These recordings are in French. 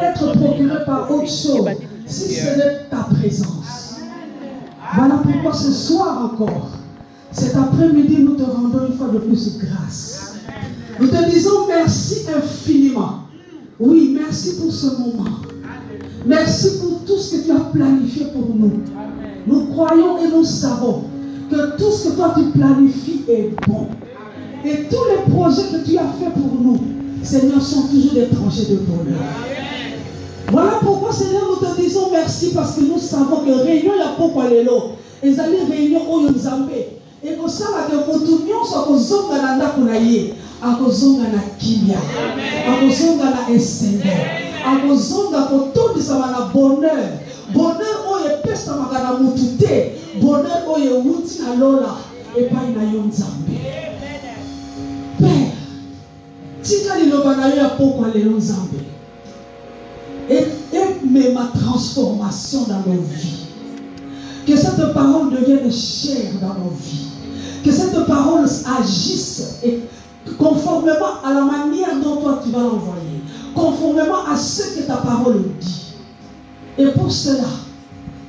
être procuré par autre chose si ce n'est ta présence. Voilà pourquoi ce soir encore, cet après-midi, nous te rendons une fois de plus grâce. Nous te disons merci infiniment. Oui, merci pour ce moment. Merci pour tout ce que tu as planifié pour nous. Nous croyons et nous savons que tout ce que toi tu planifies est bon. Et tous les projets que tu as faits pour nous, Seigneur, sont toujours des projets de bonheur. Voilà pourquoi, Seigneur, nous te disons merci parce que nous savons que réunion il y a pourquoi les lots. Et les réunions où nous avons et que ça va que pour tout le monde soit que zonga na ndako na ye, akozonga na kimia, akozonga na esengo, akozonga pour tout ça va na bonheur, bonheur où est pesa magana mutute, bonheur où est wuti na lola et pas na yonzambe. Père, tika liloba na yo ya pourquoi les nzambe. Et mais ma transformation dans nos vies. Que cette parole devienne chère dans nos vies. Que cette parole agisse conformément à la manière dont toi tu vas l'envoyer. Conformément à ce que ta parole dit. Et pour cela,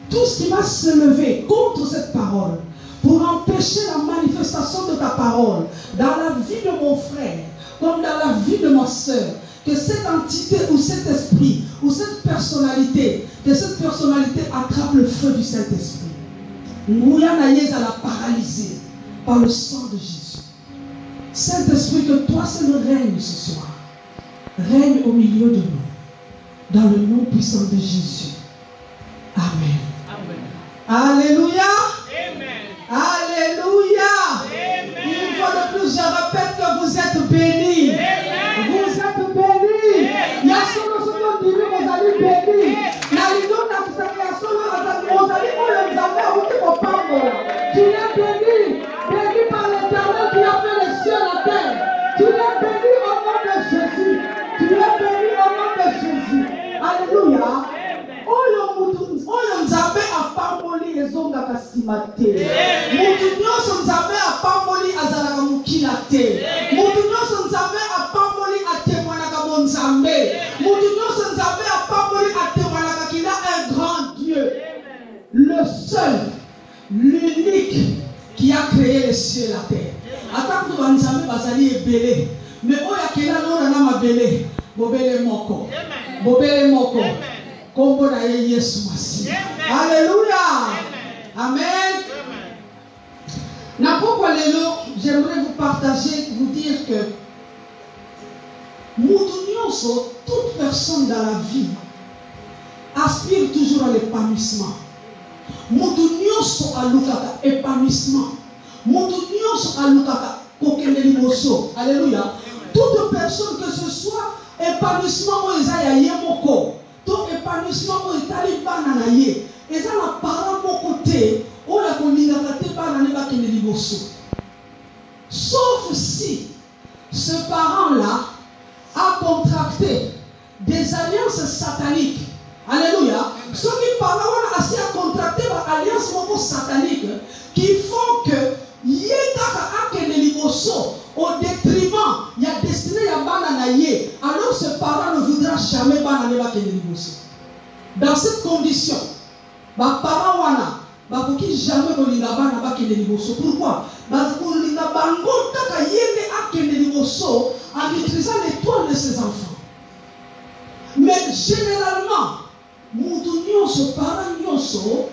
tout ce qui va se lever contre cette parole, pour empêcher la manifestation de ta parole dans la vie de mon frère, comme dans la vie de ma soeur, que cette entité ou cet esprit ou cette personnalité, que cette personnalité attrape le feu du Saint-Esprit. Mouyanaïs à la paralyser par le sang de Jésus. Saint-Esprit, que toi seul règne ce soir. Règne au milieu de nous. Dans le nom puissant de Jésus. Amen. Amen. Alléluia. Amen. Alléluia. Amen. Une fois de plus, je répète que vous êtes bénis. Amen. Vous êtes bénis. Il y a solo solo dit vous allez bénis. Tu es béni, béni par l'Éternel qui a fait les cieux et la terre. Tu es béni au nom de Jésus. Tu es béni au nom de Jésus. Alléluia. Oyo nzambe apamboli ezonga kasimate. Mutu nyonso nzambe apamboli azalaka mukila te. Mutu nyonso nzambe apamboli atemwanaka mo nzambe. Mutu nyonso nzambe apamboli atemwanaka qu'il a un grand Dieu. Le seul, l'unique qui a créé les cieux et la terre. Attends que Nzambe bazali ebele. Mais oya kela lona na mabele. Bobele moko. Bobele moko. Kombo na Yesu Masi. Alléluia. Amen. Na pourquoi lelo, j'aimerais vous partager, vous dire que toute personne dans la vie aspire toujours à l'épanouissement. Mutu nyonso alukaka épanouissement. Mutu nyonso alukaka kokende liboso. Alléluia. Toute personne que ce soit épanouissement o eza ya ye moko, to épanouissement o etali bana na ye, eza na parent moko te o ya kolingaka te bana ne bakende liboso. Sauf si ce parent-là a contracté des alliances sataniques. Alléluia. Ceux qui parlent assez à contracter une alliance satanique qui font que Yekaka akene liboso au détriment, il y a destiné à bana ye. Alors ce parent ne voudra jamais bana ne bakene liboso. Dans cette condition, ba parent wana ba koki jamais kolinga bana bakene liboso. Pourquoi? Ba kolinga bango taka yende akene liboso en utilisant l'étoile de ses enfants. Mais généralement mutu nyonso parent nyonso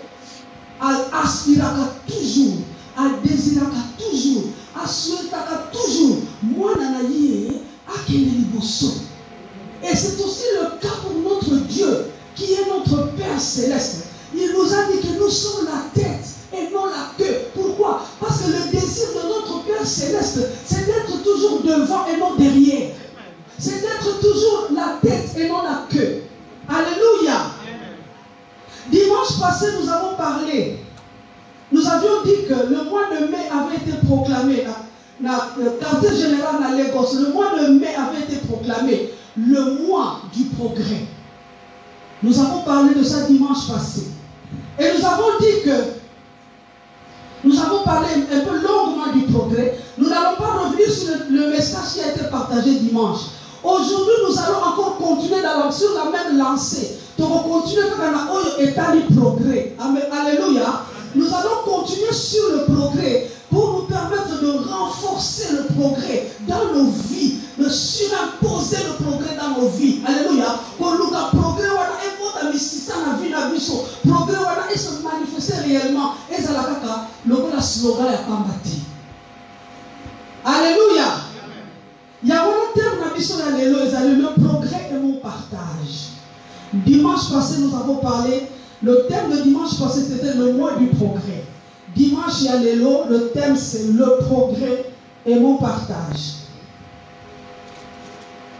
aspiraka toujours, désiraka toujours, souhaitaka toujours mwana na ye akende liboso. Et c'est aussi le cas pour notre Dieu qui est notre Père céleste. Il nous a dit que nous sommes la tête et non la queue. Pourquoi? Parce que le désir de notre Père céleste, c'est d'être toujours devant et non derrière. C'est d'être toujours la tête et non la queue. Alléluia. Dimanche passé, nous avons parlé. Nous avions dit que le mois de mai avait été proclamé. Le quartier général à Lagos, le mois de mai avait été proclamé le mois du progrès. Nous avons parlé de ça dimanche passé. Et nous avons dit que nous avons parlé un peu longuement du progrès. Nous n'allons pas revenir sur le message qui a été partagé dimanche. Aujourd'hui, nous allons encore continuer sur la même lancée. Nous allons continuer dans l'état du progrès. Alléluia. Nous allons continuer sur le progrès pour nous permettre de renforcer le progrès dans nos vies, de surimposer le progrès dans nos vies. Alléluia. Pour nous, le progrès, progrès, se manifester réellement. Et ça, le slogan est combattu. Alléluia. Il y a un terme le progrès et mon partage. Dimanche passé, nous avons parlé. Le thème de dimanche passé, c'était le mois du progrès. Dimanche, il y a le thème, c'est le progrès et mon partage.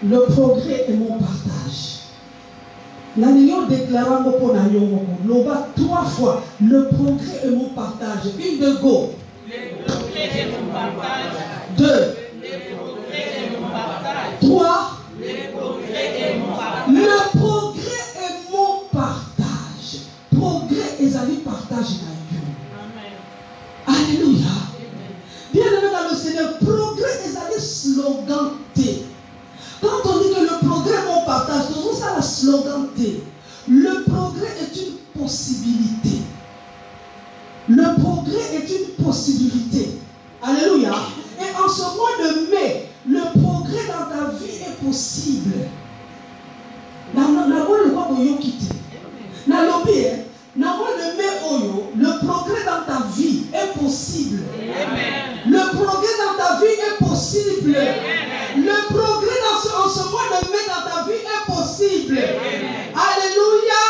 Le progrès et mon partage. Nous avons déclaré trois fois le progrès et mon partage. Une de go. Le progrès et mon partage. Deux. Le progrès et mon partage. Trois. Le progrès et mon partage. Le progrès et mon partage. Progrès et amis partage dans Dieu. Alléluia. Bien-aimé dans le Seigneur, progrès et amis slogan T. Quand on dit que le progrès et mon partage, tout ça la slogan T. Le progrès est une possibilité. Le progrès est une possibilité. Alléluia. Et en ce mois de mai, le progrès dans ta vie est possible. Le progrès dans ta vie est possible. Le progrès dans ta vie est possible. Le progrès en ce mois de mai dans ta vie est possible. Alléluia.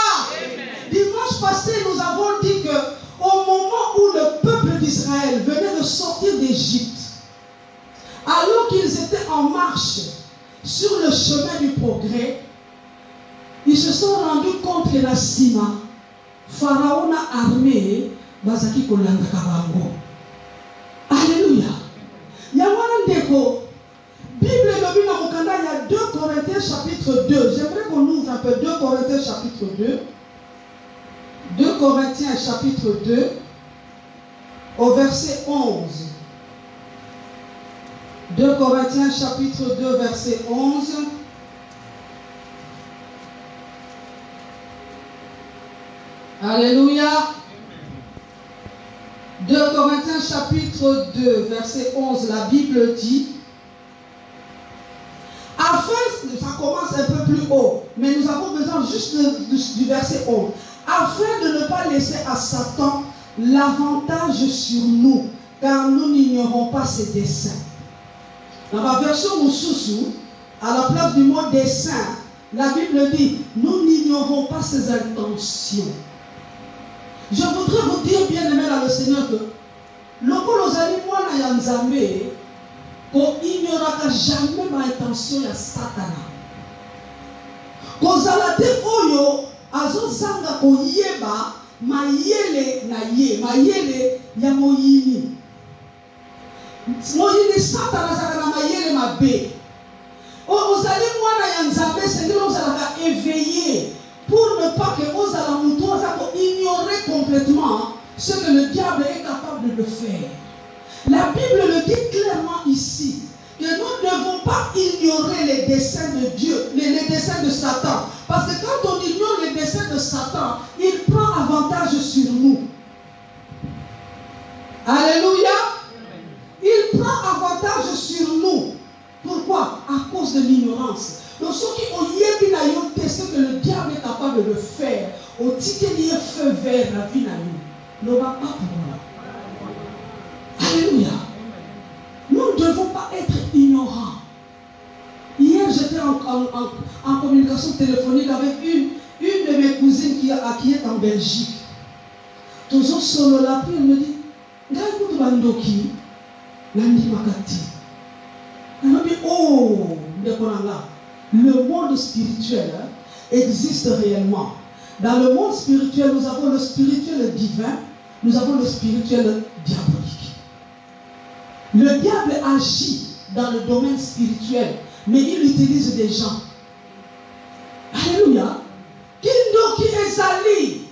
Dimanche passé, nous avons dit que au moment où le peuple d'Israël venait de sortir d'Égypte, alors qu'ils étaient en marche sur le chemin du progrès, ils se sont rendus compte que la Sima, Pharaon a armé Bazaki Kolanda Kabango. Alléluia. Il y a un déco. Bible il y a 2 Corinthiens chapitre 2. J'aimerais qu'on ouvre un peu 2 Corinthiens chapitre 2. 2 Corinthiens chapitre 2 au verset 11. 2 Corinthiens chapitre 2 verset 11. Alléluia. 2 Corinthiens chapitre 2 verset 11, la Bible dit, afin, ça commence un peu plus haut, mais nous avons besoin juste du verset 11, afin de ne pas laisser à Satan l'avantage sur nous, car nous n'ignorons pas ses desseins. Dans la version Moussousou, à la place du mot dessein, la Bible dit, nous n'ignorons pas ses intentions. Je voudrais vous dire, bien aimé dans le Seigneur, que le Colosali, moi, qu'on ignorera jamais ma intention à Satana. Kozalate oyo, azo zanga ko yeba, ma yele na ye, ma yele ya moyini. Moyini Satana zaka ma yele ma be. Ozali mwana ya Nzambe, c'est que nous allons éveiller. Pour ne pas que nous allons ignorer complètement ce que le diable est capable de faire. La Bible le dit clairement ici, que nous ne devons pas ignorer les desseins de Dieu, les desseins de Satan. Parce que quand on ignore les desseins de Satan, il prend avantage sur nous. Alléluia. Il prend avantage sur nous. Pourquoi? À cause de l'ignorance. Donc ceux qui ont yébi ce que le diable est capable de faire, au ticket lié feu vert la vie na nous, ne va pas pour nous. Alléluia. Nous ne devons pas être ignorants. Hier, j'étais en communication téléphonique avec une de mes cousines qui est en Belgique. Toujours solo là, puis elle me dit, Gaïkout Bandoki, Nandi Makati. Elle me dit, oh, le monde spirituel existe réellement. Dans le monde spirituel, nous avons le spirituel divin, nous avons le spirituel diabolique. Le diable agit dans le domaine spirituel, mais il utilise des gens. Alléluia. Kindoki ezali.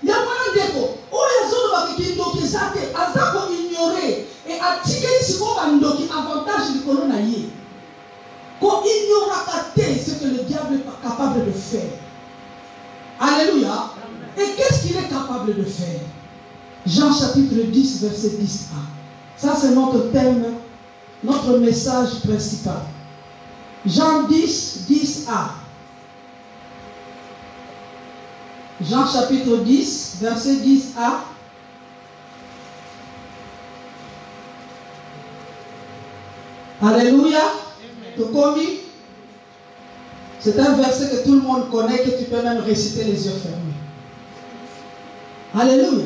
Yamana deko. Oyazono ba kindoki zate. Azako ignorer. Et atike siko bandoki avantage du corona yé. Ko ignorera ce que le diable est capable de faire. Alléluia. Et qu'est-ce qu'il est capable de faire? Jean chapitre 10, verset 10a. Ça, c'est notre thème, notre message principal. Jean 10, 10a. Jean chapitre 10, verset 10a. Alléluia. C'est un verset que tout le monde connaît, que tu peux même réciter les yeux fermés. Alléluia.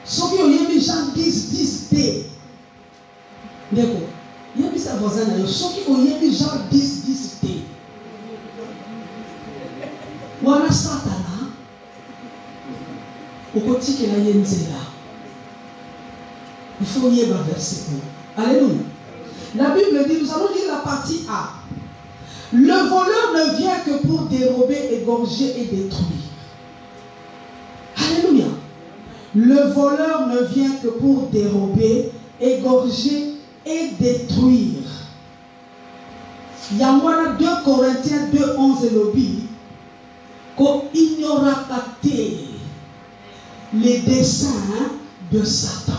Ce qui est Jean 10, 10d. D'accord. Il y a mis sa voisin là. Ce qui est Jean 10, 10d. Voilà Satana. Au côté que la yenzela. Il faut y avoir verset. Alléluia. La Bible dit, nous allons lire la partie A. Le voleur ne vient que pour dérober, égorger et détruire. Alléluia. Le voleur ne vient que pour dérober, égorger et détruire. Il y a 2 Corinthiens 2, 11 et lobby. Qu'il n'y aura pas les desseins de Satan.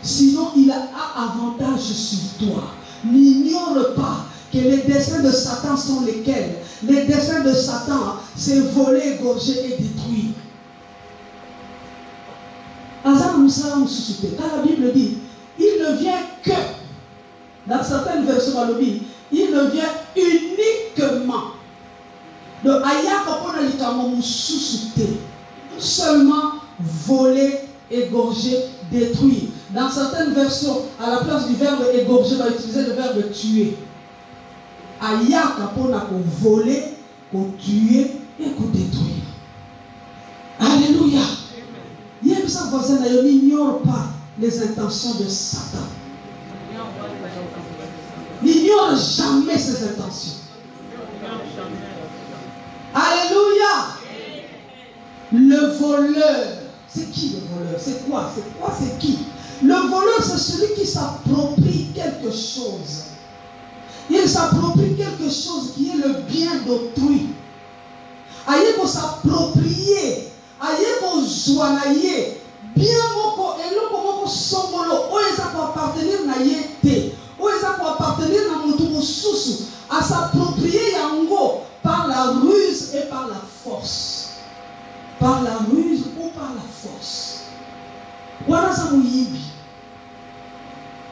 Sinon, il a avantage sur toi. N'ignore pas que les desseins de Satan sont lesquels? Les desseins de Satan, c'est voler, égorger et détruire. Quand la Bible dit, il ne vient que, dans certaines versions, il ne vient uniquement. Le seulement voler, égorger, détruire. Dans certaines versions, à la place du verbe égorger, on va utiliser le verbe tuer. Ayaka pour voler, pour tuer et pour détruire. Alléluia. N'ignore pas les intentions de Satan. N'ignore jamais ses intentions. Alléluia. Le voleur. C'est qui le voleur? C'est quoi? C'est qui? Le voleur, c'est celui qui s'approprie quelque chose. Il s'approprie quelque chose qui est le bien d'autrui. Aïe pour s'approprier. Aïe pour joanayer. Bien moko eloko moko songolo. Oeza pour appartenir na yete. Oeza pour appartenir na mutu mususu. À s'approprier yango par la ruse et par la force. Par la ruse ou par la force. Voilà ça mouyibi.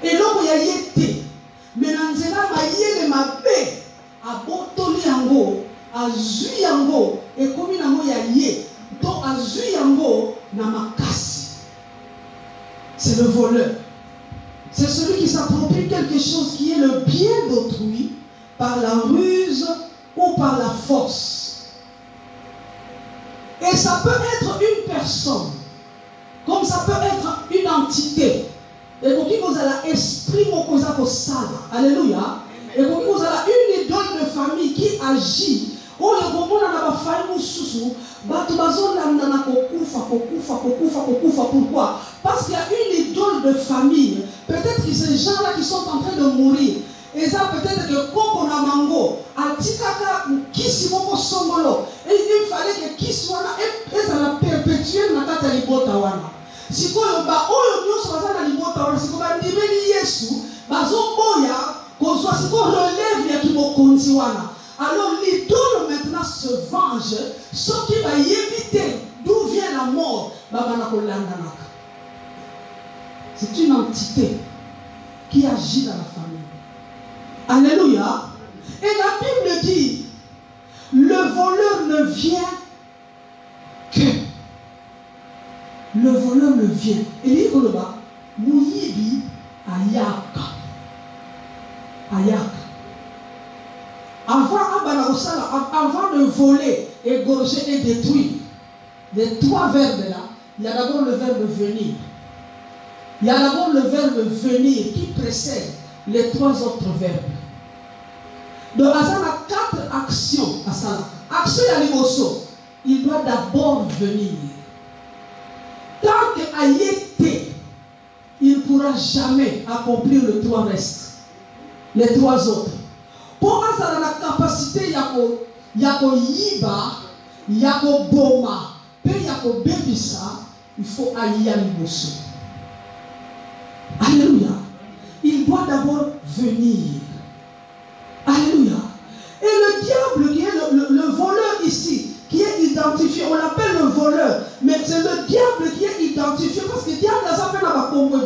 Et l'homme y a yété. Mais dans zela maïe le mabé. A botoli yango. A zui yango. Et comme yango ya yé. Donc a zui yango na makasi. C'est le voleur. C'est celui qui s'approprie quelque chose qui est le bien d'autrui par la ruse ou par la force. Et ça peut être une personne, comme ça peut être une entité. Et pour qui vous avez l'esprit, vous avez ça. Alléluia. Et pour qui vous avez une idole de famille qui agit. Oh, le moment où on a failli sous pourquoi? Parce qu'il y a une idole de famille. Peut-être que ces gens-là qui sont en train de mourir, et ça peut-être que quand on a mango, à Tikaka, qui s'y moko songolo, et il fallait que qui soit là, et ça l'a perpétué dans la tête de l'Ibotawana. Si quoi on va, oh, nous sommes dans l'Ibotawana, si quoi on dit, mais Yesu, bazo boya, qu'on soit, si quoi relève, il y a qui m'a kontiwana. Alors l'idole maintenant se venge, ce qui va éviter d'où vient la mort. C'est une entité qui agit dans la famille. Alléluia. Et la Bible dit, le voleur ne vient que. Le voleur ne vient. Et il dit, Mouyibi Ayaka. Ayaka. Avant de voler, égorger et détruire, les 3 verbes là, il y a d'abord le verbe venir. Il y a d'abord le verbe venir qui précède les 3 autres verbes. Donc, il y a 4 actions. Action à l'imoso, il doit d'abord venir. Tant qu'il y été, il ne pourra jamais accomplir les 3 restes. Les 3 autres. Pour avoir la capacité, il y a yiba, il y a boma, puis il y a bébisa, il faut aller à l'immotion. Alléluia. Il doit d'abord venir. Alléluia. Et le diable qui est le voleur ici, qui est identifié, on l'appelle le voleur, mais c'est le diable qui est identifié parce que le diable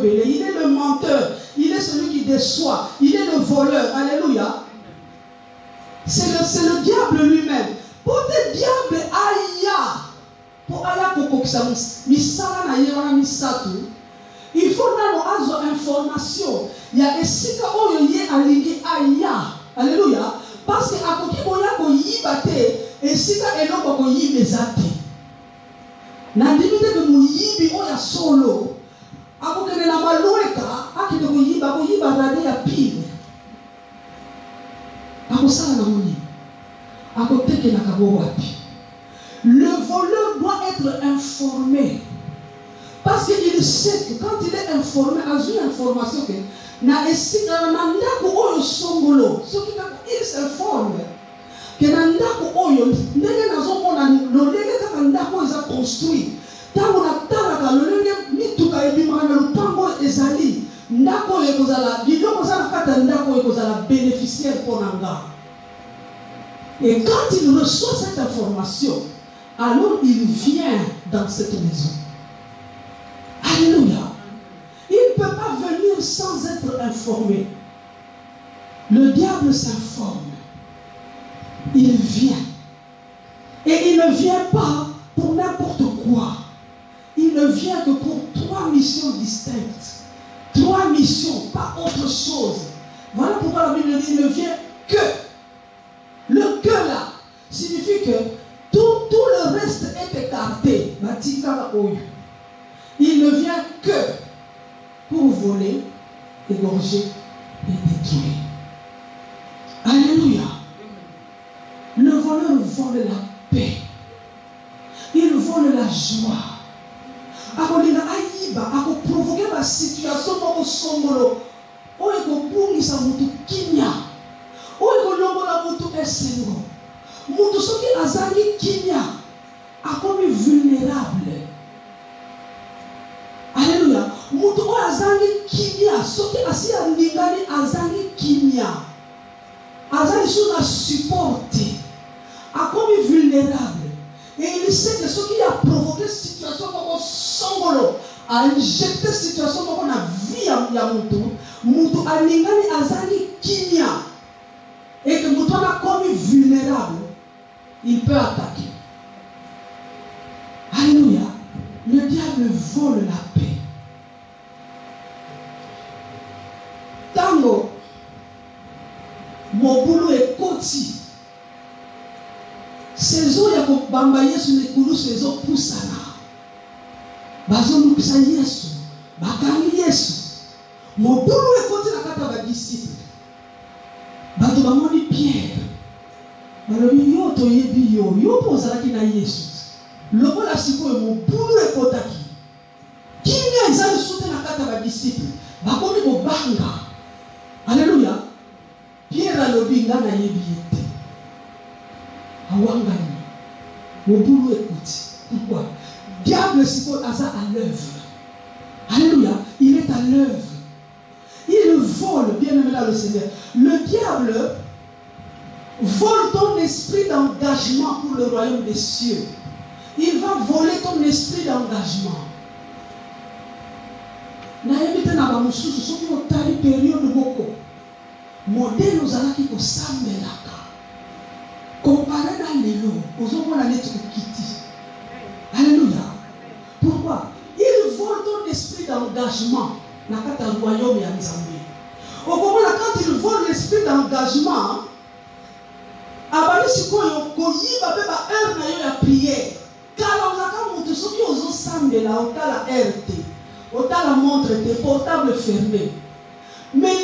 il est le menteur, il est celui qui déçoit, il est le voleur. Alléluia. C'est le diable lui-même. Pour le diable, pour il faut avoir une information. Il y a des sites où il y a aligné aya. Alléluia. Parce que à côté de yibate, et si ka eno ko yibezate. Na limite que mu yibi o ya solo. Ako kene na malueka, akide ko yiba rade ya pile. Ako sala na moni. Ako teke na kabo wapi. Le voleur doit être informé. Parce qu'il sait que quand il est informé, a une information que na esika na ndako oyo songolo, soki il s'informe que na ndako oyo ndenge nazomona lolenge kaka ndako eza construit. Tango na talaka lolenge mituka ebimaka na lupango ezali ndako oyo ekozala biloko eza na kati ya ndako oyo ekozala bénéficiaire pour nanga. Et quand il reçoit cette information, alors il vient dans cette maison. Alléluia. Il ne peut pas venir sans être informé. Le diable s'informe. Il vient. Et il ne vient pas pour n'importe quoi. Il ne vient que pour 3 missions distinctes. 3 missions, pas autre chose. Voilà pourquoi la Bible dit il ne vient que. Le que là signifie que tout le reste est écarté. Il ne vient que pour voler, égorger et détruire. Alléluia. Le voleur vole la paix. Il vole la joie. Akolina ayiba, provoquer la situation pour songolo. O ekobungisa mutu kinya. O ekolongola mutu esengo. Mutu soki azangi kinya, akomi vulnérable. Alléluia. Mutu o azangi kimia, soki asi andingani azangi kimia. Azangi sous la supporté. A comme vulnérable. Et il sait que ce qui a provoqué cette situation comme songolo, a injecté cette situation comme la vie ya mutu, mutu andingani azangi kimia. Et que mutu a comme vulnérable, il peut attaquer. Alléluia. Le diable vole la paix. Tango, mon boulot est côté. Ces eaux, il y a que bambaye sur les coulous, ces eaux poussana. Bazo nous pisa yesu, bakani yesu. Mon boulot est côté la kata ba disciple. Bato bamoni Pierre. Balobi yo to yebi yo posala ki na yesu. Loko la siko mon boulot est côté qui. Qui vient examiner soutenir la kata ba disciple. Bakomi ko banga. Alléluia. Pierre a lobi ngana yebiete. Awangani. Mon boulot écoute. Pourquoi? Diable siko asa à l'œuvre. Alléluia. Il est à l'œuvre. Il vole, bien aimé dans le Seigneur. Le diable vole ton esprit d'engagement pour le royaume des cieux. Il va voler ton esprit d'engagement. Naïbite na ba mususu soki otali période boko modèle ozalaki ko sambelaka comparé na lelo ozomona neti ko kiti. Alléluia. Pourquoi? Il vole ton esprit d'engagement na kata royaume ya Nzambe. Au moment quand il vole l'esprit d'engagement abali sikoyo koyiba pe ba heure na yo ya prière kala ozaka mutu soki ozosambela otala RT. Autant la montre tes portables fermés. Mais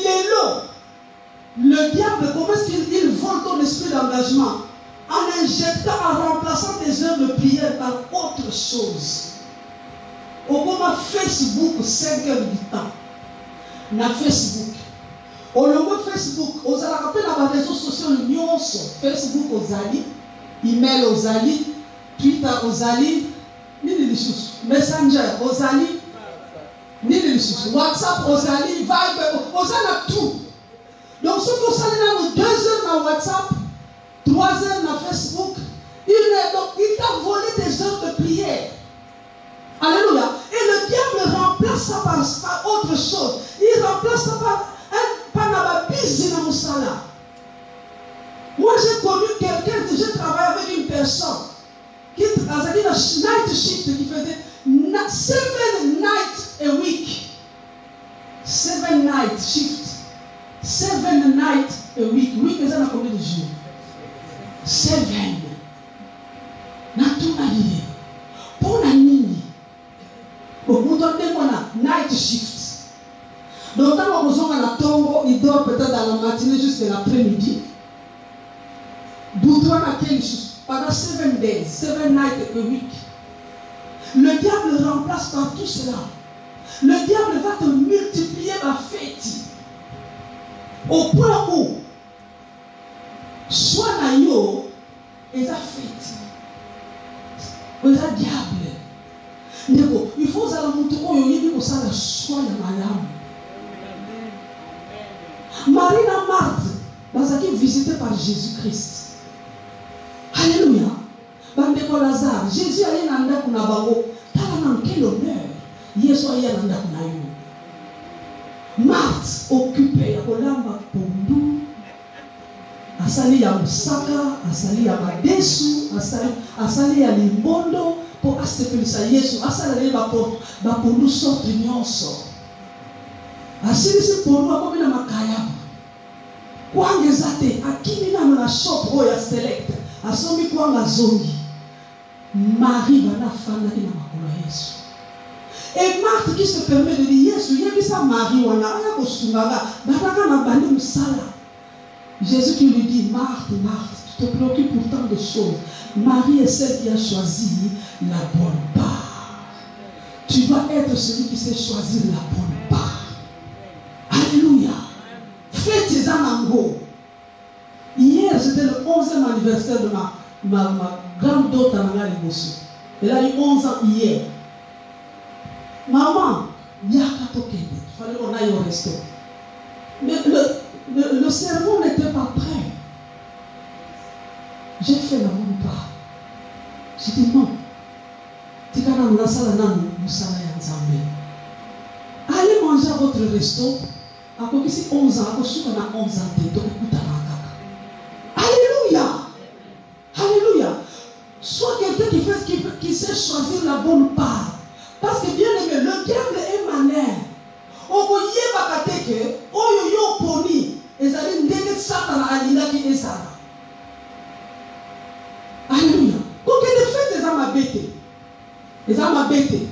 le diable, comment est-ce qu'il vole ton esprit d'engagement? En injectant, en remplaçant tes heures de prière par autre chose. Au moment Facebook, 5 heures du temps. Na Facebook. Au moment Facebook, aux rappels dans les réseaux sociaux, Facebook aux alliés, email aux alliés, Twitter aux alliés, Messenger aux alliés, WhatsApp aux alliés, Viber, aux alliés, tout. Donc, ce que vous allez dans 2 heures dans WhatsApp, 3 heures dans Facebook, il t'a volé des heures de prière. Alléluia. Et le diable remplace ça par autre chose. Il remplace ça par un panababisi dans Moussala. Moi, j'ai connu quelqu'un que j'ai travaillé avec une personne qui a dit la night shift qui faisait 7 nights a week. 7 night shift. 7 nights a week. Week, c'est dans combien de jours? 7. Na tout na lié. Pour la nuit. Pour vous donner mon night shift. Donc, quand on besoin à tombe, il dort peut-être dans la matinée jusqu'à l'après-midi. Boudoir à quelle chose? Pendant 7 days, 7 nights a week. Le diable remplace par tout cela. Le diable va te multiplier ma fête. Au point où, soit naïo, et ça fête. Et ça diable. Il faut que vous ayez dit que ça soit la malade. Marie et Marthe, dans qui visité par Jésus-Christ. Alléluia. Bandeko Lazare, Jésus a dit nanda kuna bango. Tala quel honneur. Yesu a dit nanda kuna yo. Marthe occupée ya kolamba pondu. Asali ya musaka, asali ya madesu, asali ya limbondo pour asepelisa Yesu. Asali ya bapondu sorte nyonso. Asili si pondu akomi na makaya. Kwangezate akini na shop oya select. Asomi kwanga zongi. Marie bana fana ki na makolo Yesu. Et Marthe qui se permet de dire Yesu yebisa Marie wana aya kosungaga bataka na bandi musala. Jésus qui lui dit Marthe, Marthe, tu te préoccupes pour tant de choses. Marie est celle qui a choisi la bonne part. Tu dois être celui qui sait choisir la bonne part. Alléluia. Faites tes amango. Hier, c'était le 11e anniversaire de ma grande-daughter Nanga Liboso. Elle a eu 11 ans hier. Maman, il y a il fallait qu'on aille au resto. Mais le cerveau n'était pas prêt. J'ai fait la bonne part. J'ai dit non. Allez manger à votre resto. À quoi ici 11 ans, à quoi on a 11 ans. Alléluia. Alléluia. Sois quelqu'un qui sait choisir la bonne part. Parce que bien aimé, le diable est malin. Okoye bakateke, oyo yo poni, ezali ndenge Satan alingaki ezala. Alléluia. Combien de fêtes les hommes bêtés? Les hommes bêtés.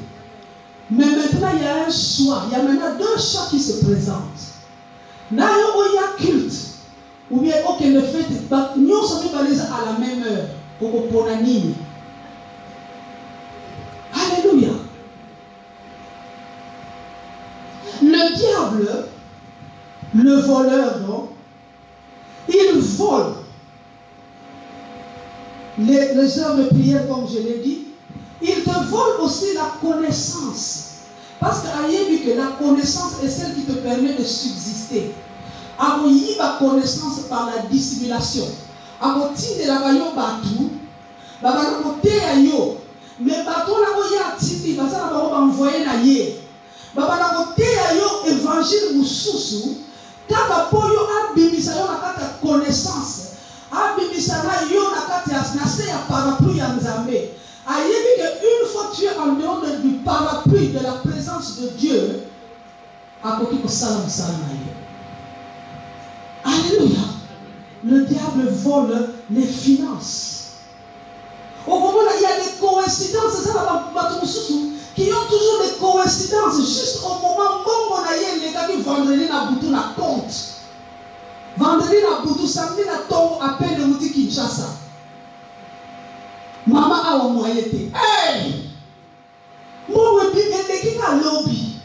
Mais maintenant il y a un choix. Il y a maintenant 2 choix qui se présentent. Nayo oya culte. Ou bien aucune fête. Nous sommes à la même heure. Okoponanini. Alléluia. Le diable, le voleur, non, il vole les heures de prière, comme je l'ai dit. Il te vole aussi la connaissance. Parce que la connaissance est celle qui te permet de subsister. Il y a la connaissance par la dissimulation. Il y a la mais bateau la tipi, parce que va envoyer la yé. Baba côté yo évangile mususu kaka poyo abimisa yo nakata connaissance abimisa na yo nakata na ya parapluie ya Nzambe ayebi que une fois tu es en dehors du parapluie de la présence de Dieu akoki ko salam na yo. Alléluia. Le diable vole les finances. Au moment où il y a des coïncidences, c'est ça qui ont toujours des coïncidences, juste au moment où on a eu les gars qui vendredi na boutou na compte. Vendredi na boutou, samedi na tombe appelle le mouti Kinshasa. Maman a au moyen été. Hey! Moi, je dis que qui a lobby.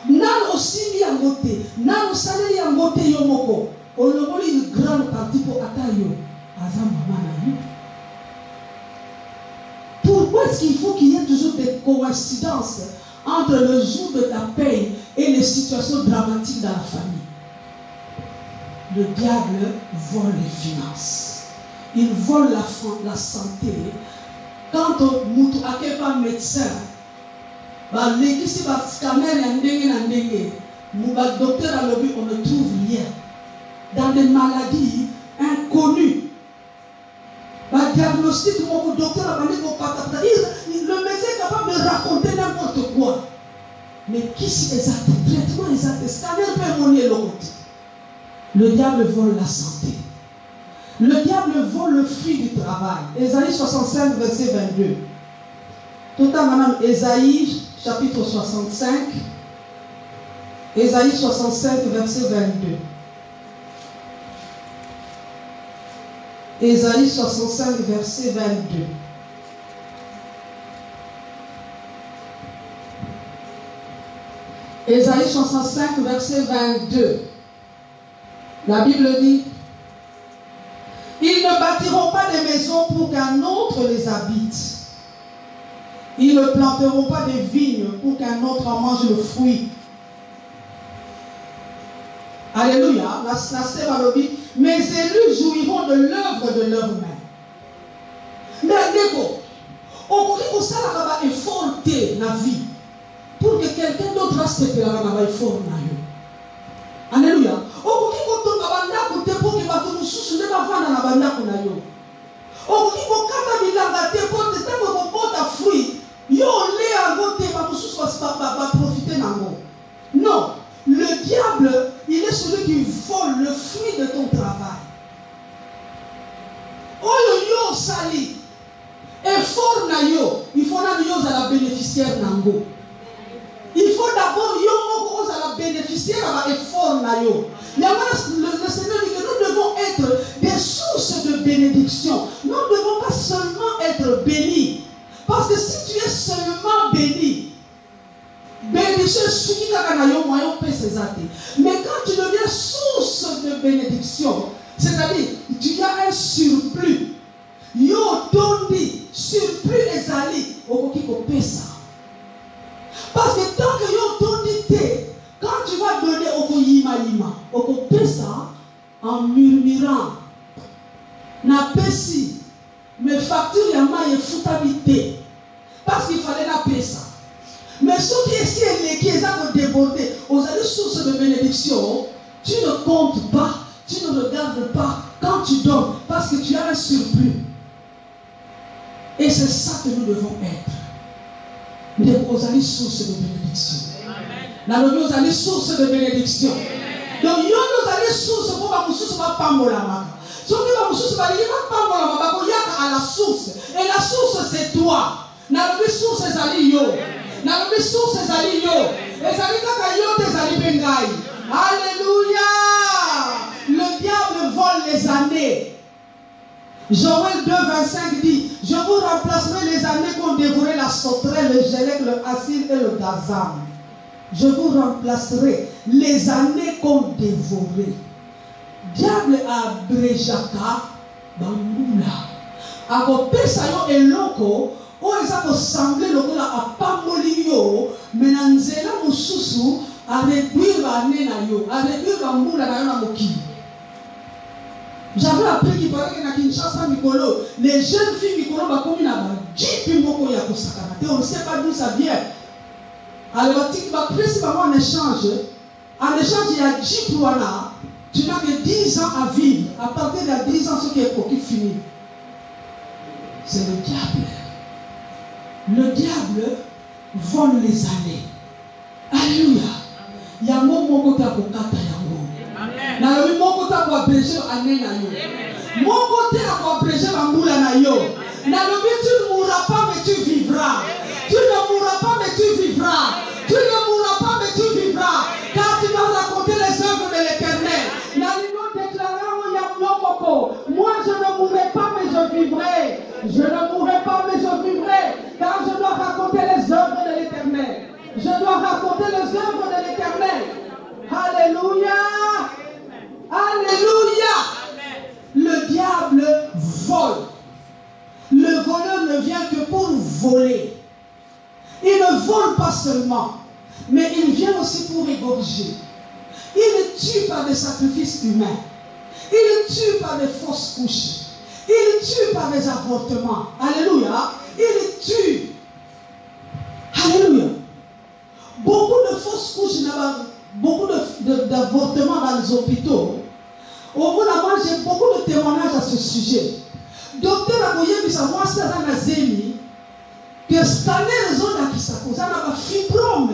Nan aussi à côté, n'a salé à côté yomoko. On le voit une grande partie pour Atayo. Pourquoi est-ce qu'il faut qu'il y ait toujours des coïncidences entre le jour de ta paix et les situations dramatiques dans la famille? Le diable vole les finances. Il vole la santé. Quand on n'est pas médecin, l'église va scanner le docteur a lobby, on ne trouve rien. Dans des maladies inconnues. Le diagnostic, le docteur a dit le médecin est capable de raconter n'importe quoi. Mais qui c'est exact? Traitement exact. Scanner peut monnaie le côté. Le diable vole la santé. Le diable vole le fruit du travail. Ésaïe 65, verset 22. Tout à madame Ésaïe, chapitre 65. Ésaïe 65, verset 22. Ésaïe 65, verset 22. Ésaïe 65, verset 22. La Bible dit, ils ne bâtiront pas des maisons pour qu'un autre les habite. Ils ne planteront pas des vignes pour qu'un autre en mange le fruit. Alléluia. Mes élus jouiront de l'œuvre de leurs mains. Mais d'accord, on dit que ça va efforter la vie pour que quelqu'un d'autre reste dans la effort. Alléluia. On dit que ton abanda côté pour que bateau nous sous ne va vendre na banda kuna yo. On dit que kata bilanga te pour te temo ko ta fruit. Yo le a gote ba nous sous va profiter nango. Non, le diable, il est celui qui vole le fruit de ton travail. Oh yo sali. Effort na yo, il faut na yo à la bénéficiaire nango. Il faut d'abord yo à la bénéficiaire à l'effort na yo. Le Seigneur dit que nous devons être des sources de bénédiction. Nous ne devons pas seulement être bénis. Parce que si tu es seulement béni, bénédiction, mais quand tu deviens source de bénédiction, c'est-à-dire tu as un surplus. Yo tondi, surplus ezali, okokiko pesa. Parce que tant que yo tondi te, quand tu vas donner au yima yima, au pesa en murmurant, na pesi, mes factures yama et foutabilité, parce qu'il fallait la pesa. Mais ceux qui essaient qui ont débordé aux sources de bénédiction, tu ne comptes pas, tu ne regardes pas quand tu donnes, parce que tu as un surplus. Et c'est ça que nous devons être. Nous allons source de bénédiction. Nous allons source de bénédiction. Donc, nous allons source pour que nous source pas pambolama. Si on dit source pas pambolama, à la source. Et la source c'est toi. Nous source c'est ali yo. Nous source c'est ali yo. Et ça dit que yo tes ali bengai. Alléluia. Le diable vole les années. Joël 2, 25 dit, je vous remplacerai les années qu'ont dévoré la sauterelle, le gélec, le acide et le gazam. Je vous remplacerai les années qu'ont dévoré. Diable a brejaka bambula. Akopesa yo eloko, o ezako semblé lokola a pamoli yo, menanzela mususu a réduire l'année na yo, a réduire bambula na yo na mokili. J'avais appris qu'il paraît que dans Kinshasa, les jeunes filles qui ont commis la on ne sait pas d'où ça vient. Alors, tu vas presque avoir un échange. En échange, il y a 10 pouana. Tu n'as que 10 ans à vivre. À partir de 10 ans, ce qui est pour qui finit. C'est le diable. Le diable vole les années. Alléluia. Il y a un moment qui a pour na yo mon côté à abréger année na yo mon côté à abréger bambula na yo na lo tu ne mourras pas mais tu vivras, tu ne mourras pas mais tu vivras, tu ne mourras pas mais tu vivras, car tu vas raconter les œuvres de l'Éternel. Na l'union déclarant moi je ne mourrai pas mais je vivrai, je ne mourrai pas mais je vivrai, car je dois raconter les œuvres de l'Éternel, je dois raconter les œuvres de l'Éternel. ne vient que pour voler. Il ne vole pas seulement, mais il vient aussi pour égorger. Il ne tue pas des sacrifices humains. Il ne tue pas des fausses couches. Il ne tue pas des avortements. Alléluia. Il tue. Alléluia. Beaucoup de fausses couches, beaucoup d'avortements dans les hôpitaux. Au bout d'un moment, j'ai beaucoup de témoignages à ce sujet. Docteur Agoye Bisa, moi, c'est un azémi, que scanner les zones à Kisako, ça n'a pas fibrome.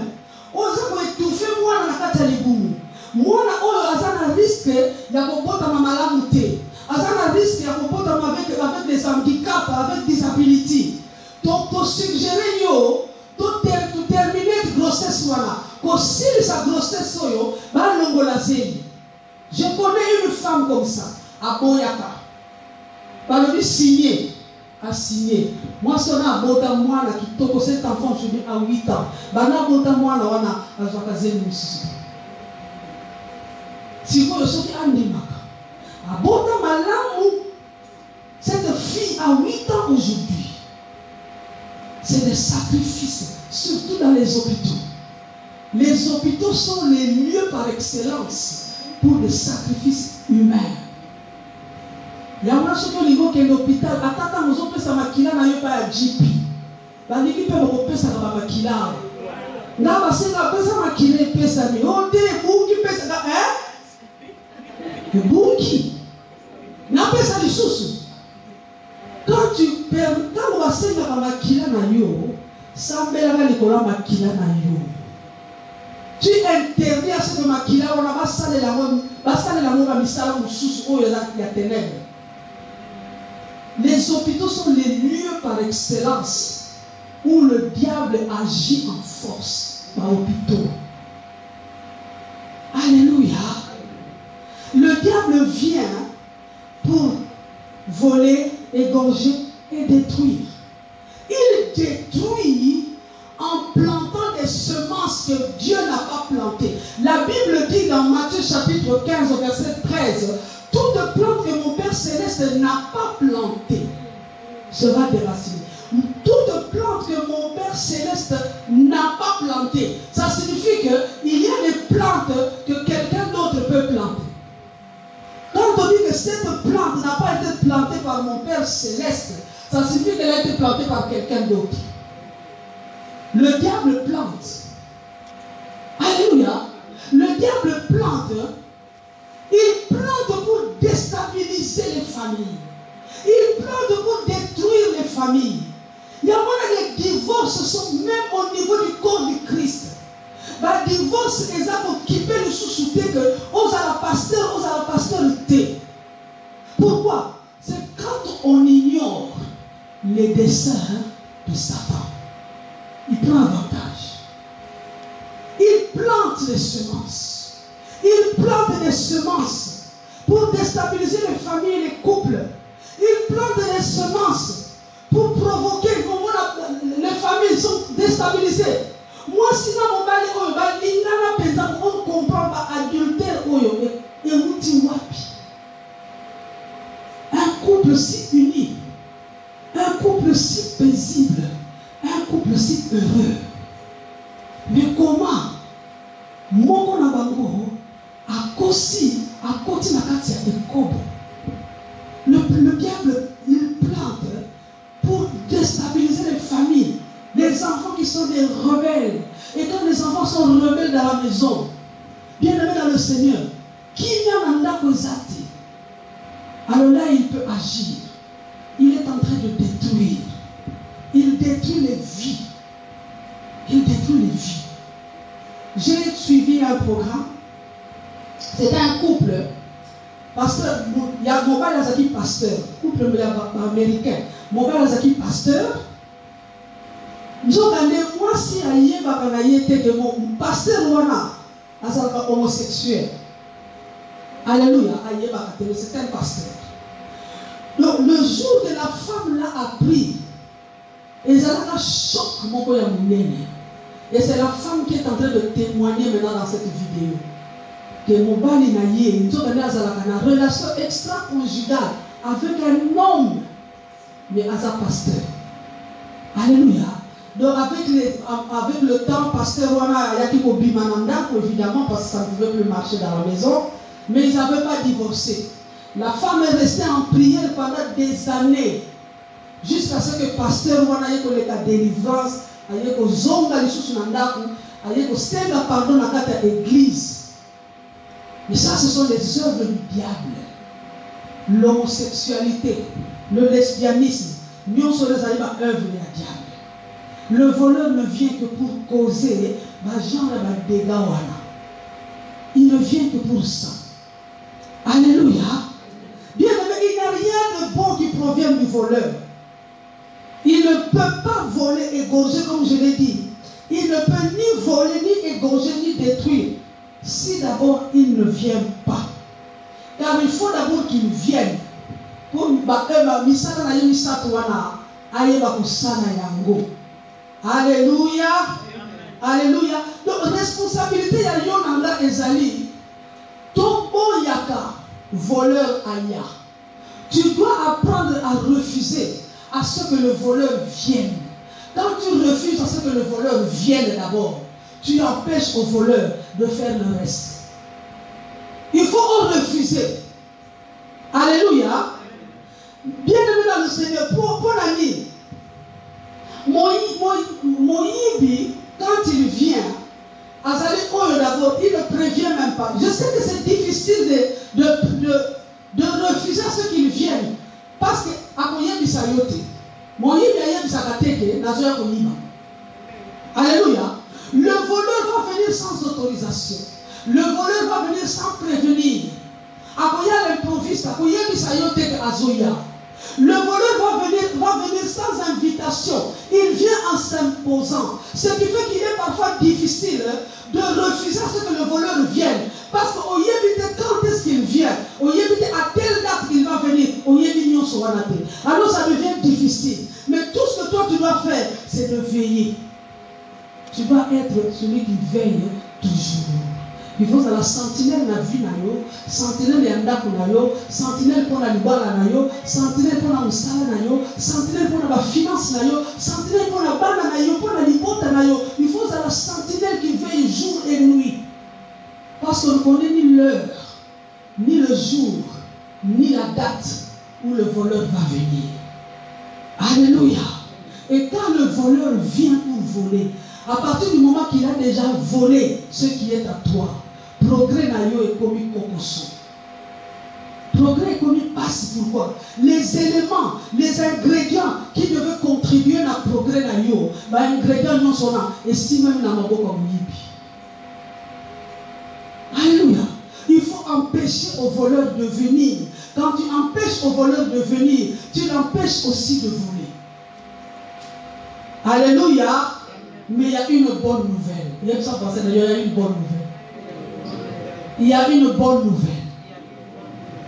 On a étouffé moi dans la carte à l'éboumu. Moi, on a un risque, il y a un malamouté. Il y a un risque, il y a un avec des handicaps, avec des disabilités. Donc, pour suggérer, pour terminer la grossesse, quand si sa grossesse, je connais une femme comme ça, à Boyaka. Par le signé, à signer. Moi, si on a un bon moi qui toko cet enfant, je dis à 8 ans. Bana bon moi là, on a un jacazé aussi. Si vous le savez, à bon cette fille a 8 ans aujourd'hui. C'est des sacrifices, surtout dans les hôpitaux. Les hôpitaux sont les lieux par excellence pour des sacrifices humains. Il y a un chose qui est l'hôpital. Attends, nous avons fait ça makila na yopa ya GP. La niki pe boko pesa na makila. Na base na pesa makila pesa mi. On dit bunki pesa na bunki. Na pesa li susu. Quand tu perds, quand on va se na makila na yo, sambela na likola makila na yo. Tu interdis à ce que makila on a basale la mot ba misala mususu o ya ténèbres. Les hôpitaux sont les lieux par excellence où le diable agit en force par hôpitaux. Alléluia. Le diable vient pour voler, égorger et détruire. Il détruit en plantant des semences que Dieu n'a pas plantées. La Bible dit dans Matthieu chapitre 15 verset 13, toute plante que mon Père Céleste n'a pas plantée sera déracinée. Toute plante que mon Père Céleste n'a pas plantée, ça signifie qu'il y a des plantes que quelqu'un d'autre peut planter. Quand on dit que cette plante n'a pas été plantée par mon Père Céleste, ça signifie qu'elle a été plantée par quelqu'un d'autre. Le diable plante. Alléluia. Le diable plante. Il plante pour déstabiliser les familles. Il plante pour détruire les familles. Il y a des divorces sont même au niveau du corps du Christ. Les divorces, ils ont occupé le sous-souté que on a la pastorité. Pourquoi? C'est quand on ignore les desseins de Satan. Il prend avantage. Il plante des semences. Il plante des semences pour déstabiliser les familles et les couples. Il plante des semences pour provoquer comment les familles sont déstabilisées. Moi, sinon, mon mari, on ne comprend pas adultère et wapi. Un couple si uni, un couple si paisible, un couple si heureux. Mais comment mon nabango a kosi a koti na kati ya ekobo. Le diable il plante pour déstabiliser les familles, les enfants qui sont des rebelles. Et quand les enfants sont rebelles dans la maison, bien aimés dans le Seigneur, qui vient en akosati, alors là il peut agir. Il est en train de détruire. Il détruit les vies. Il détruit les vies. J'ai suivi un programme. C'était un couple. Pasteur, il y a mon père Azaki pasteur. Couple américain. Mon père Azaki pasteur. Nous avons gagné moi si aïe bakanaye était que mon pasteur wana azaka homosexuel. Alléluia. Aïe bakatele, c'est un pasteur. Donc le jour que la femme l'a appris, ils ont un choc mon père Mounene. Et c'est la femme qui est en train de témoigner maintenant dans cette vidéo. Que mon bali naïe, nous avons une relation extra-conjugale avec un homme, mais à sa pasteur. Alléluia. Donc avec le temps, pasteur Wana Yaki Bimananda, évidemment, parce que ça ne pouvait plus marcher dans la maison, mais ils n'avaient pas divorcé. La femme est restée en prière pendant des années, jusqu'à ce que pasteur Wana Yaki la délivrance, Yaki Zonga Lissus Nandaku, Yaki Senga pardon dans l'église. Mais ça, ce sont les œuvres du diable. L'homosexualité, le lesbianisme, nous sommes les œuvres du diable. Le voleur ne vient que pour causer des dégâts. Il ne vient que pour ça. Alléluia. Bien aimé, il n'y a rien de bon qui provient du voleur. Il ne peut pas voler, égorger, comme je l'ai dit. Il ne peut ni voler, ni égorger, ni détruire, si d'abord il ne vient pas. Car il faut d'abord qu'il vienne. Pour Alléluia. Alléluia. Donc, responsabilité ya Yonanda Ezali. Tombo Yaka, voleur Aya. Tu dois apprendre à refuser à ce que le voleur vienne. Quand tu refuses à ce que le voleur vienne d'abord, tu empêches au voleur de faire le reste. Il faut refuser. Alléluia. Bien aimé dans le Seigneur, pour l'ami. Moïbi, quand il vient, Azali Oyo d'abord, il ne prévient même pas. Je sais que c'est difficile de refuser à ceux qui viennent. Parce que, alléluia. Le voleur va venir sans autorisation. Le voleur va venir sans prévenir. Le voleur va venir sans invitation. Il vient en s'imposant. Ce qui fait qu'il est parfois difficile de refuser à ce que le voleur vienne. Parce qu'au Yébite, quand est-ce qu'il vient? Au Yébite, à quelle date il va venir? Au Yébite, alors ça devient difficile. Mais tout ce que toi tu dois faire, c'est de veiller. Tu dois être celui qui veille toujours. Il faut que la sentinelle na vie na yo, sentinelle ya ndako na yo, sentinelle pour la libala na yo, sentinelle pour la musala na yo, sentinelle pour la finance na yo, sentinelle pour la bana na yo, pour la libota na yo. Il faut que la sentinelle qui veille jour et nuit. Parce qu'on ne connaît ni l'heure, ni le jour, ni la date où le voleur va venir. Alléluia. Et quand le voleur vient pour voler, à partir du moment qu'il a déjà volé ce qui est à toi, progrès na yo est commis kokoso. Progrès est commis passe pourquoi? Les éléments, les ingrédients qui devaient contribuer à progrès na yo, ingrédients non sont là, et si même na mabo comme yibi. Alléluia. Il faut empêcher au voleur de venir. Quand tu empêches au voleur de venir, tu l'empêches aussi de voler. Alléluia. Mais il y a une bonne nouvelle. Il y a une bonne nouvelle. Il y a une bonne nouvelle.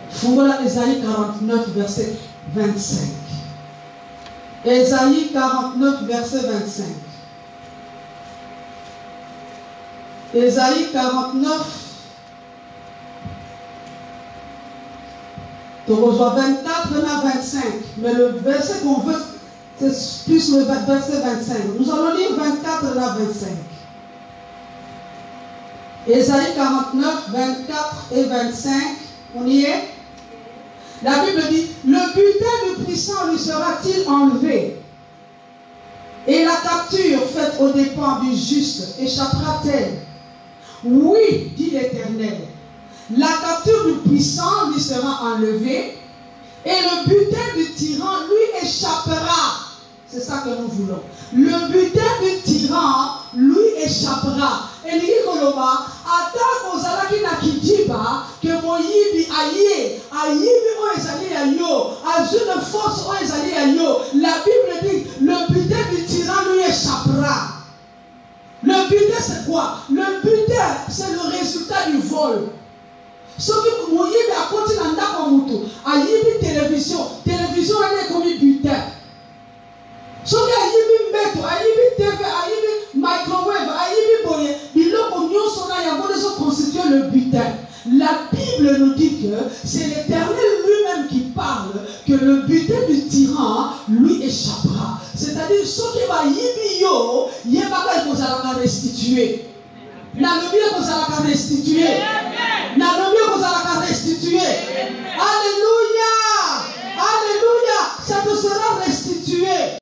Fongola Ésaïe 49, verset 25. Ésaïe 49, verset 25. Ésaïe 49, tu reçois 24 à 25. Mais le verset qu'on veut, c'est plus le verset 25. Nous allons lire 24 à 25. Ésaïe 49, 24 et 25. On y est? La Bible dit, le butin du puissant lui sera-t-il enlevé? Et la capture faite aux dépens du juste échappera-t-elle? Oui, dit l'Éternel. La capture du puissant lui sera enlevée et le butin du tyran lui échappera. C'est ça que nous voulons. Le butin du tyran lui échappera. Et lui koloba, attends aux alaki na kidiba que moyibi aïe, o ezali ayo, azune force o ezali ayo. La Bible dit, le butin du tyran lui échappera. Le butin c'est quoi? Le butin c'est le résultat du vol. Sauf que moyibi a continué à ndako mutu, ayibi télévision elle est comme butin. Sauf que ayibi mbeto, ayibi TV, ayibi microwave, ayibi boye, biloko nyonso na yango deso constituer le butin. La Bible nous dit que c'est l'Éternel lui-même qui parle que le butin du tyran lui échappera. C'est-à-dire dire ce qui va yibio, il y a pas que vous allez restituer. La Bible vous allez restituer.